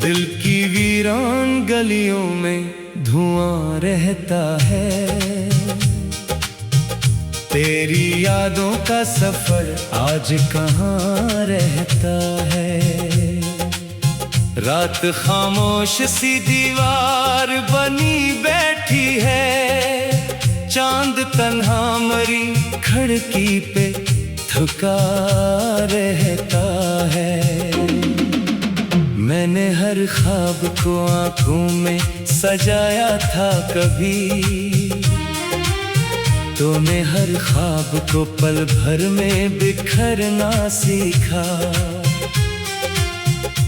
दिल की वीरान गलियों में धुआं रहता है। तेरी यादों का सफर आज कहाँ रहता है। रात खामोश सी दीवार बनी बैठी है। चांद तन्हा मरी खिड़की पे झुका रहता है। मैंने हर ख्वाब को आंखों में सजाया था कभी, तूने हर ख्वाब को पल भर में बिखरना सीखा।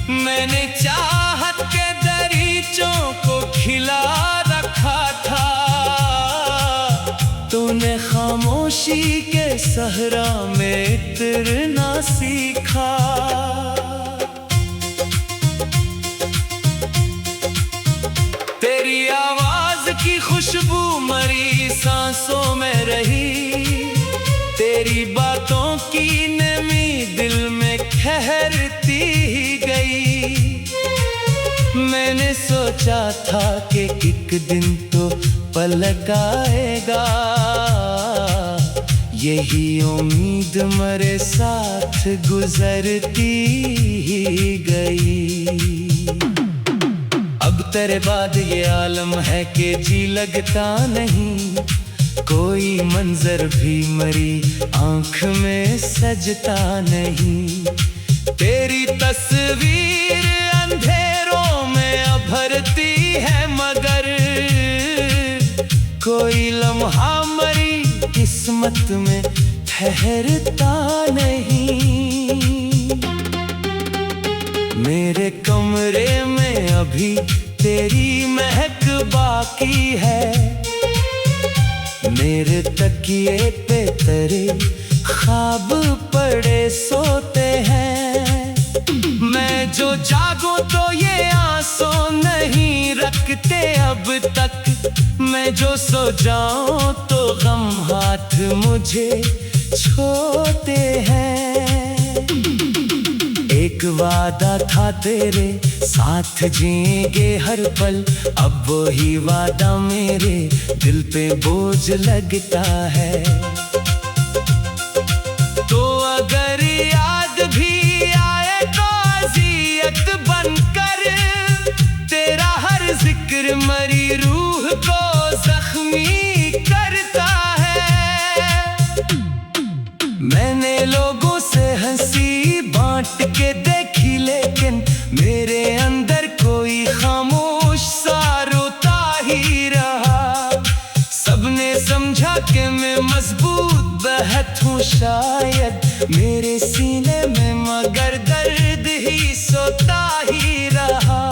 मैंने चाहत के दरीचों को खिला रखा था, तूने खामोशी के सहरा में इतरना सीखा। तेरी आवाज की खुशबू मरी सांसों में रही। तेरी बातों की नमी दिल में ठहरती गई। मैंने सोचा था कि एक दिन तो पलट आएगा, यही उम्मीद मेरे साथ गुजरती गई। अब तेरे बाद ये आलम है कि जी लगता नहीं, कोई मंजर भी मरी आंख में सजता नहीं। तेरी तस्वीर अंधेरों में उभरती है, मगर कोई लम्हा मरी किस्मत में ठहरता नहीं। मेरे कमरे में अभी तेरी महक बाकी है। मेरे तकिए पे तेरे ख्वाब पड़े सोते हैं। मैं जो जागूं तो ये आंसू नहीं रखते अब तक। मैं जो सो जाऊं तो गम हाथ मुझे छोते हैं। एक वादा था तेरे साथ जिएंगे हर पल, अब वही वादा मेरे दिल पे बोझ लगता है। तो अगर याद भी आए तो अज़ियत बनकर, तेरा हर जिक्र मरी रूह को जख्मी करता है। मैंने लोगों से हंसी बांट के देखी, लेकिन मेरे अंदर कोई खामोश सा रोता ही रहा। सबने समझा कि मैं मजबूत बेहद हूँ शायद मेरे सीने में, मगर दर्द ही सोता ही रहा।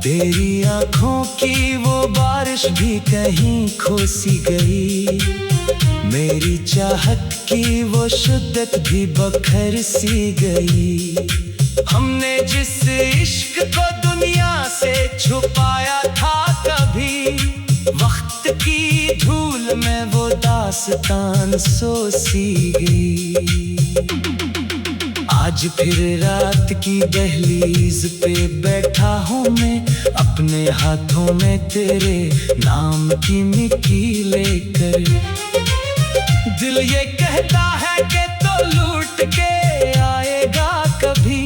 तेरी आंखों की वो बारिश भी कहीं खो सी गई। मेरी चाहत की वो शिद्दत भी बखर सी गई। हमने जिस इश्क को दुनिया से छुपाया था कभी, वक्त की धूल में वो दास्तान सो सी गई। आज फिर रात की दहलीज पे बैठा हूँ मैं, अपने हाथों में तेरे नाम की मिट्टी लेकर। दिल ये कहता है कि तो लूट के आएगा कभी।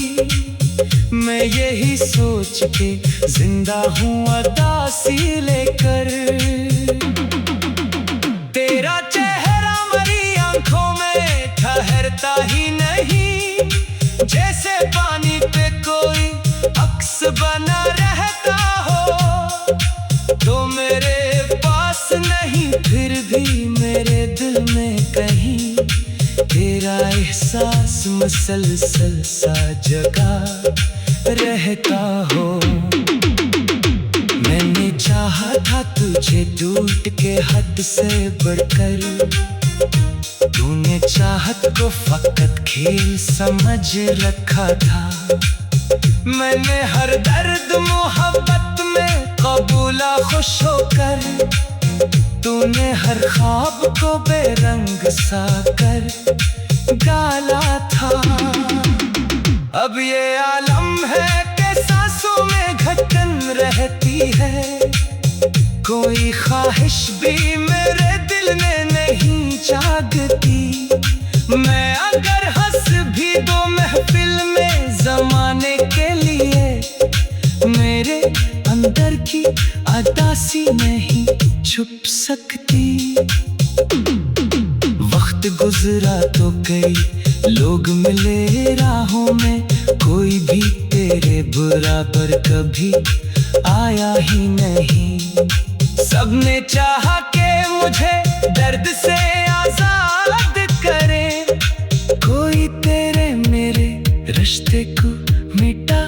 मैं यही सोच के जिंदा हूँ उदासी लेकर। तेरा चेहरा मरी आंखों में ठहरता ही नहीं, जैसे पानी पे कोई अक्स बना रहता हो। तो मेरे पास नहीं फिर भी मेरे दिल में कहीं तेरा एहसास मसलसल सा जगा रहता हो। मैंने चाहा था तुझे टूट के हद से बढ़कर, तूने चाहत को फकत खेल समझ रखा था। मैंने हर दर्द मोहब्बत में कबूला खुश होकर, तूने हर ख्वाब को बेरंग सा कर डाला था। अब ये आलम है कोई ख्वाहिश भी मेरे दिल में नहीं जागती। मैं अगर हंस भी दो महफिल में ज़माने के लिए, मेरे अंदर की अदासी नहीं छुप सकती। वक्त गुजरा तो कई लोग मिले राहों में, कोई भी तेरे बराबर कभी आया ही नहीं। सबने चाहा कि मुझे दर्द से आजाद करे, कोई तेरे मेरे रिश्ते को मिटा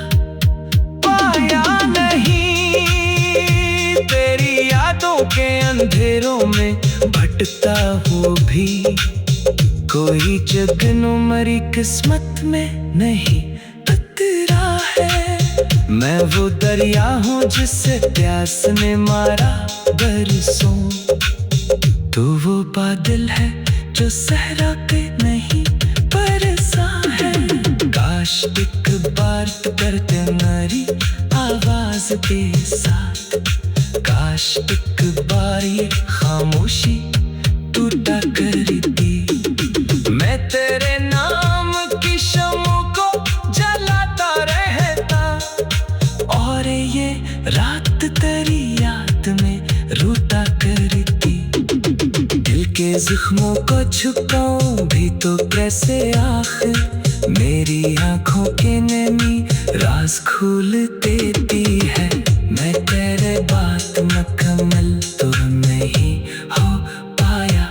पाया नहीं। तेरी यादों के अंधेरों में भटकता हूँ भी, कोई जगनों मरी किस्मत में नहीं उतरा है। मैं वो दरिया हूँ जिससे प्यास ने मारा बरसों, तू वो बादल है जो सहरा पे नहीं बरसा है। काश एक बार तू करते मेरी आवाज के साथ, काश एक बार ये खामोशी टूटा करती। मैं तेरे नाम की शम्मों को जलाता रहता, और ये रात तेरी याद में रूठा करती। दिल के जख्मों को छुपाऊं भी तो कैसे, आखिर मेरी आंखों के नमी राज खोल देती है। मैं तेरे बात मुकम्मल तो नहीं हो पाया,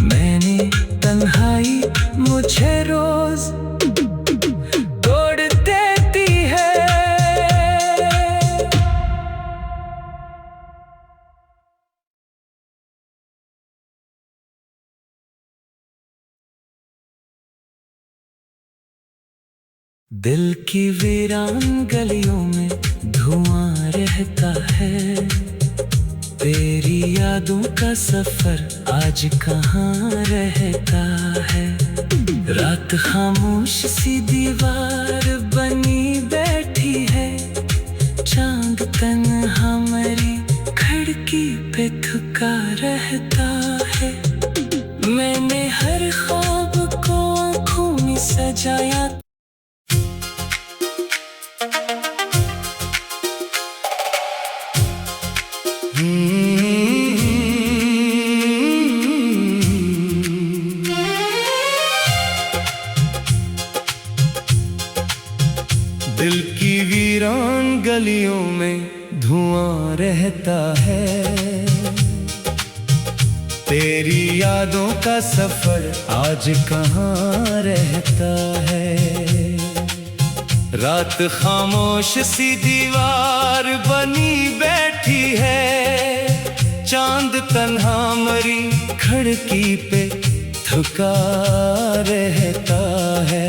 मैंने तन्हाई मुझे रोज तोड़ देती है। दिल की वीरान गलियों में धुआं रहता है, तेरी यादों का सफर आज कहाँ रहता है। रात खामोश सी दीवार बनी बैठी है, चांद तन्हा मेरी खिड़की पे थका रहता है। मैंने हर ख्वाब को आँखों में सजाया, दिल की वीरान गलियों में धुआं रहता है, तेरी यादों का सफर आज कहाँ रहता है। रात खामोश सी दीवार बनी बैठी है, चांद तन्हा मरी खिड़की पे थका रहता है।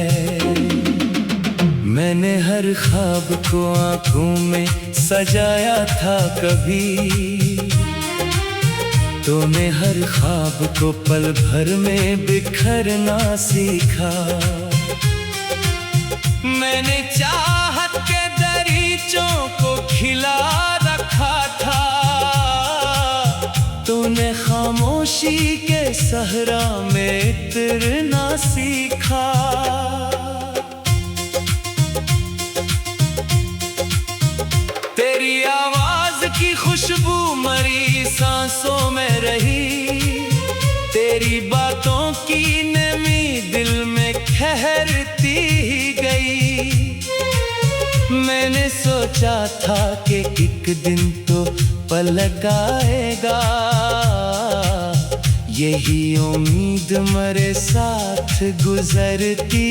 मैंने हर ख्वाब को आंखों में सजाया था कभी, तूने हर ख्वाब को पल भर में बिखरना सीखा। मैंने चाहत के दरीचों को खिला रखा था, तूने खामोशी के सहरा में तैरना सीखा। तेरी आवाज की खुशबू मरी सांसों में रही, तेरी बातों की नमी दिल में ठहरती ही गई। मैंने सोचा था कि एक दिन तो पलट आएगा, यही उम्मीद मेरे साथ गुजरती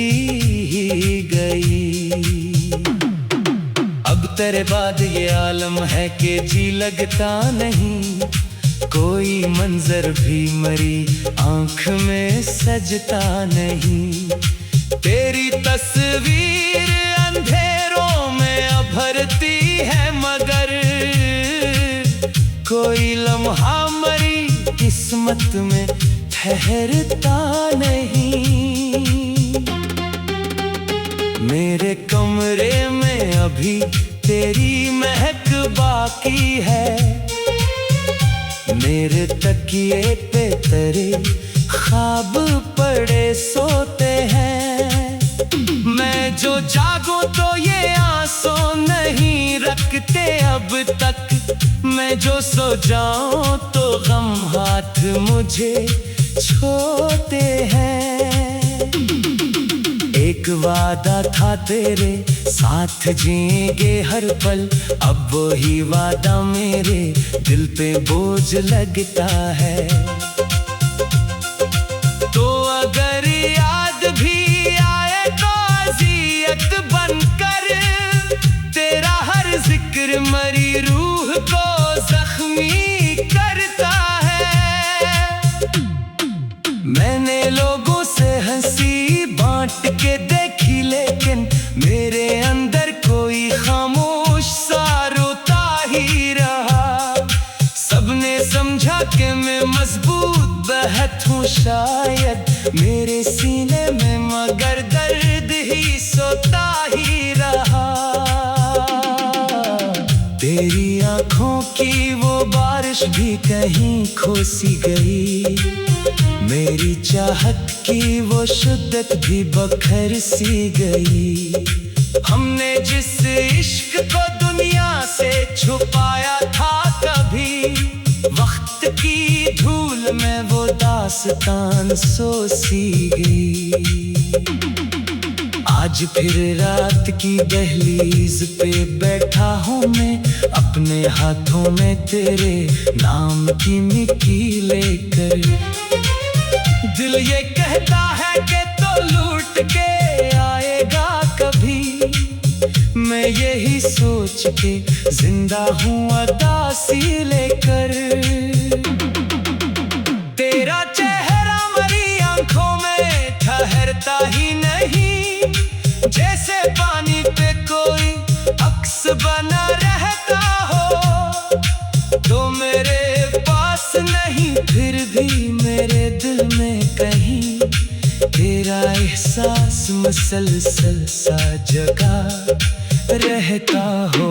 ही गई। अब तेरे बाद ये आलम है कि जी लगता नहीं, कोई मंजर भी मरी आंख में सजता नहीं। तेरी तस्वीर अंधेरों में अभरती है, मगर कोई लम्हा मरी किस्मत में ठहरता नहीं। मेरे कमरे में अभी तेरी महक बाकी है, मेरे तकिए पे तेरे ख्वाब पड़े सोते हैं। मैं जो जागूं तो ये आंसू नहीं रखते अब तक, मैं जो सो जाऊं तो गम हाथ मुझे छोते हैं। एक वादा था तेरे साथ जिएंगे हर पल, अब वही वादा मेरे दिल पे बोझ लगता है। तो अगर याद भी आए तो अज़ियत बनकर, तेरा हर जिक्र मरी रूह को जख्मी करता है। मैंने लोगों से हंसी बांट के देखी, लेकिन मेरे अंदर कोई खामोश सा रोता ही रहा। सबने समझा कि मैं मजबूत बेहद हूँ शायद मेरे सीने में, मगर दर्द ही सोता ही रहा। तेरी आंखों की वो बारिश भी कहीं खो सी गई, मेरी चाहत की वो शिद्दत भी बखर सी गई। हमने जिस इश्क को दुनिया से छुपाया था कभी, वक्त की धूल में वो दास्तान सो सी गई। आज फिर रात की दहलीज पे बैठा हूँ मैं, अपने हाथों में तेरे नाम की मिट्टी लेकर। दिल ये कहता है कि तो लूट के आएगा कभी, मैं यही सोच के जिंदा हूँ उदासी लेकर। तेरा चेहरा मरी आंखों में ठहरता ही नहीं, जैसे पानी पे कोई अक्स बना रहता हो। तो मेरे पास नहीं फिर भी मेरे दिल में कहीं तेरा एहसास मसलसल सा जगा रहता हो।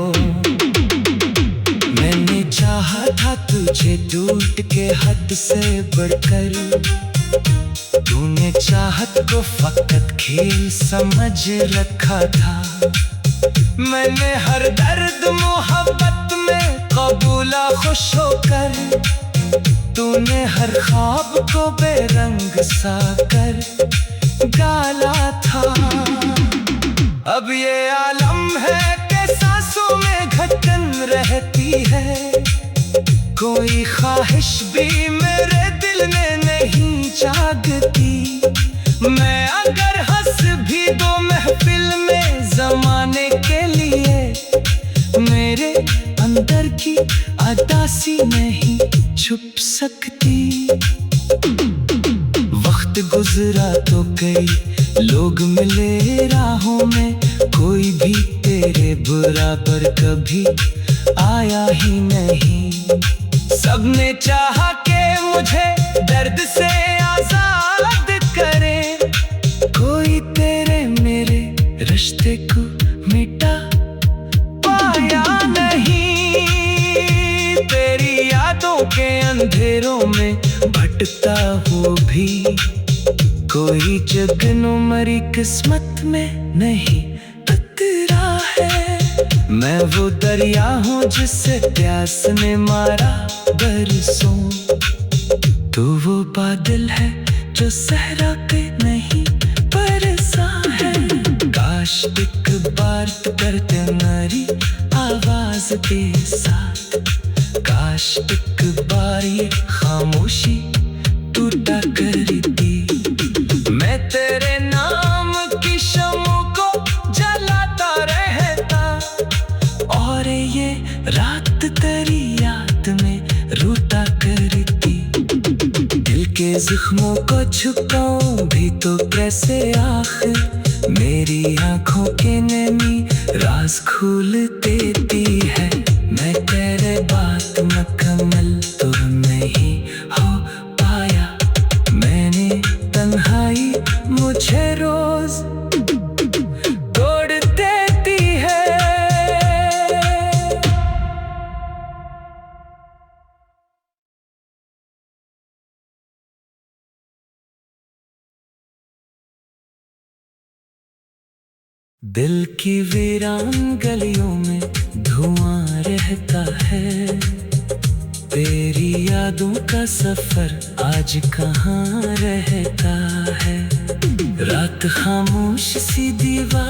मैंने चाहा था तुझे टूट के हद से बढ़कर, तूने चाहत को फकत खेल समझ रखा था। मैंने हर दर्द मोहब्बत में कबूला खुश होकर, तूने हर ख्वाब को बेरंग सा कर डाला था। अब ये आलम है कि सांसों में घटन रहती है, कोई ख्वाहिश भी मेरे दिल में नहीं जागती। मैं अगर हंस भी दो महफिल में जमाने के लिए, मेरे अंदर की अदासी नहीं छुप सकती। वक्त गुजरा तो कई लोग मिले राहों में, कोई भी तेरे बराबर कभी आया ही नहीं। सबने चाहा कि मुझे दर्द से आजाद करे, कोई तेरे मेरे रिश्ते को मिटा पाया नहीं। तेरी यादों के अंधेरों में भटकता वो भी, कोई जगनों मरी किस्मत में नहीं उतरा है। मैं वो दरिया हूँ जिससे प्यास ने मारा बरसों, तू वो बादल है जो सहरा पे नहीं बरसा है। काश एक बार तो करते मेरी आवाज के साथ, काश एक बार ये खामोशी टूटा करती। मैं तेरे नाम की शम्मों को जलाता रहता, और ये रात तेरी याद में रूठा करती। दिल के जख्मों को छुपाऊं भी तो कैसे, आखिर मेरी आंखों के नैनी राज खोल देती है। मैं तेरे बात मुकम्मल तो नहीं हो पाया, मैंने तन्हाई मुझे रोज दिल की वीरान गलियों में धुआं रहता है। तेरी यादों का सफर आज कहाँ रहता है। रात खामोश सी दीवार